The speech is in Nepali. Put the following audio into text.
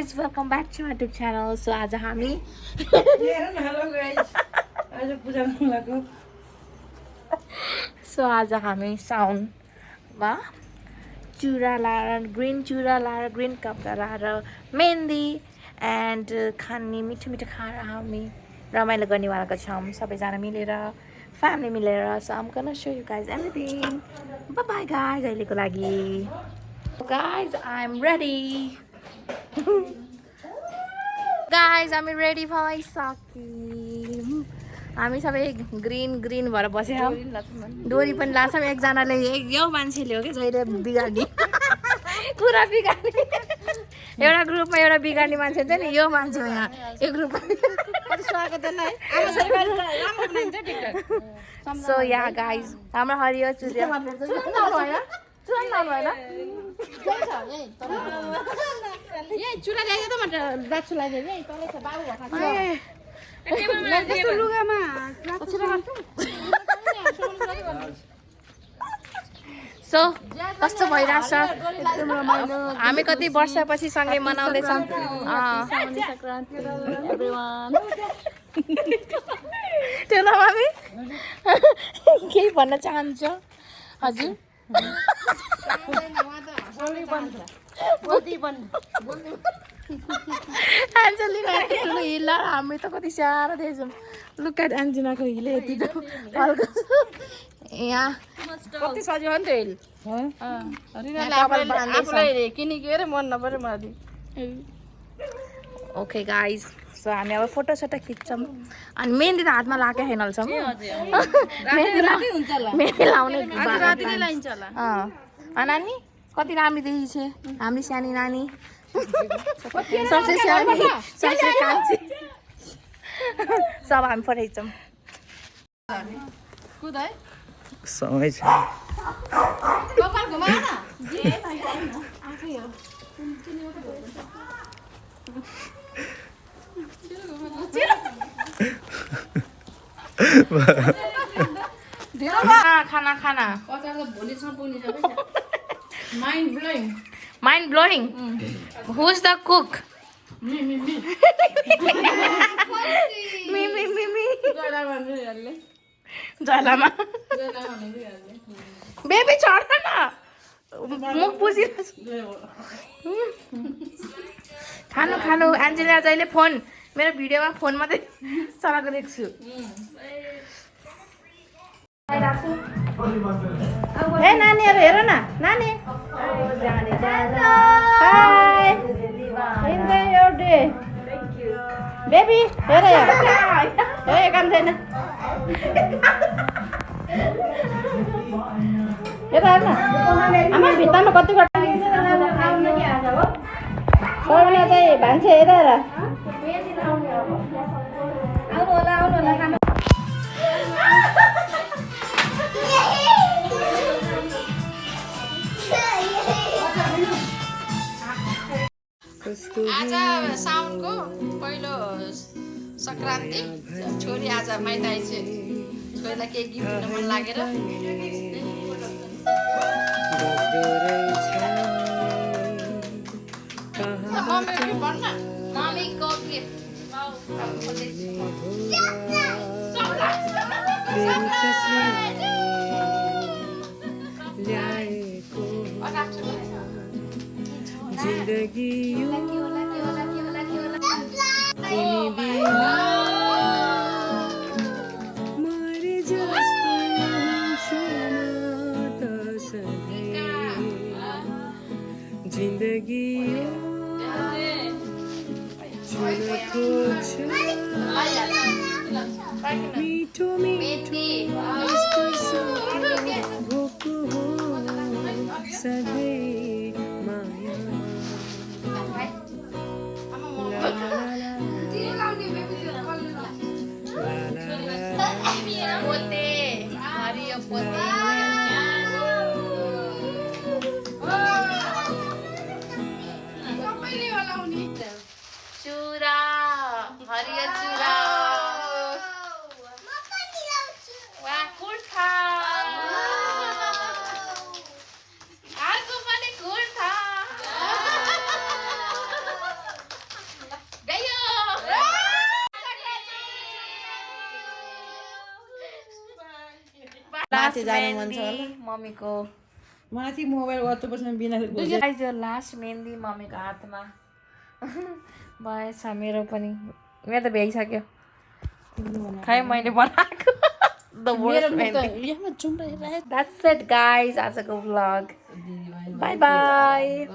guys, welcome back to my YouTube channel. So आज हामी हेलो गाइस आज पूजा गर्न लाग्यो So आज हामी साउनमा चुरा लाएर ग्रीन चुरा लाएर ग्रीन कपडा लाएर मेहन्दी एन्ड खाने मिठो मिठो खाएर हामी रमाइलो गर्नेवालाको छौँ सबैजना मिलेर फ्यामिली मिलेर. So I'm gonna show you guys everything. Bye bye guys. अहिलेको लागि guys I'm ready. Guys हामी रेडी भइसक्यौँ. हामी सबै ग्रीन ग्रीन भएर बसेछौँ. डोरी पनि लाग्छौँ. एकजनाले यो मान्छेले हो कि जहिले बिगार्ने कुरा बिगार्ने एउटा ग्रुपमा एउटा बिगार्ने मान्छे हुन्छ नि यो मान्छे हो यहाँ यो ग्रुपमा. सो या गाइज हाम्रो हरियो चुरिया सो कस्तो भइरहेछ. हामी कति वर्षपछि सँगै मनाउँदैछौँ. त्यो न मामी केही भन्न चाहन्छ हजुर. एन्जेलिनाको हिला हामी त कति साह्रो दिएछौँ. लुक एट एन्जेलिनाको हिले यति हल्का यहाँ कति सजिलो हो नि त्यो हिल किनेको अरे मन नपऱ्यो मलाई. ओके गाइज सो हामी अब फोटो सोटो खिच्छौँ अनि मेहन्दी त हातमा लाएकै छैनछौँ. मेहन्दी लाउने नानी कति राम्रो देखिन्छ हाम्रो सानी नानी. सबसे सानी सबसे कान्छी सब हामी पठाइछौँ. समय छ खाना खाना mind blowing. Who is the cook? मी जलामा बेबी छोड न मुख बुझिरहेको. खानु खानु एन्जेलिना जहिले फोन मेरो भिडियोमा फोन मात्रै चलाएको देख्छु. ए नानीहरू हेर न नानी. हाय इन्जोय योर डे बेबी. हेर यहाँ काम छैन. यता हेर्न आमा भित्तामा कतिवटा सबैजना चाहिँ भान्से हेरेर आज साउनको पहिलो सङ्क्रान्ति. छोरी आज माइत आइछ. छोरीलाई केही गिफ्ट दिन मन लागेर मम्मीको गिफ्ट जिन्दगी मरे जस्तो जिन्दगी मिठो मिठो भोको हो सधैँ माया. पोते हरियो पोते चुरा हरियो चुरा कुर्था अर्को पनि कुर्था लास्ट मेहन्दी मम्मीको माथि मोबाइल वात्तोपछि बिना गाइज यो लास्ट मेहन्दी मम्मीको हातमा भएछ मेरो पनि मेरो त भ्याइसक्यो खै मैले बनाएको the worst mehndi that's it guys आजको भ्लग बाई बाई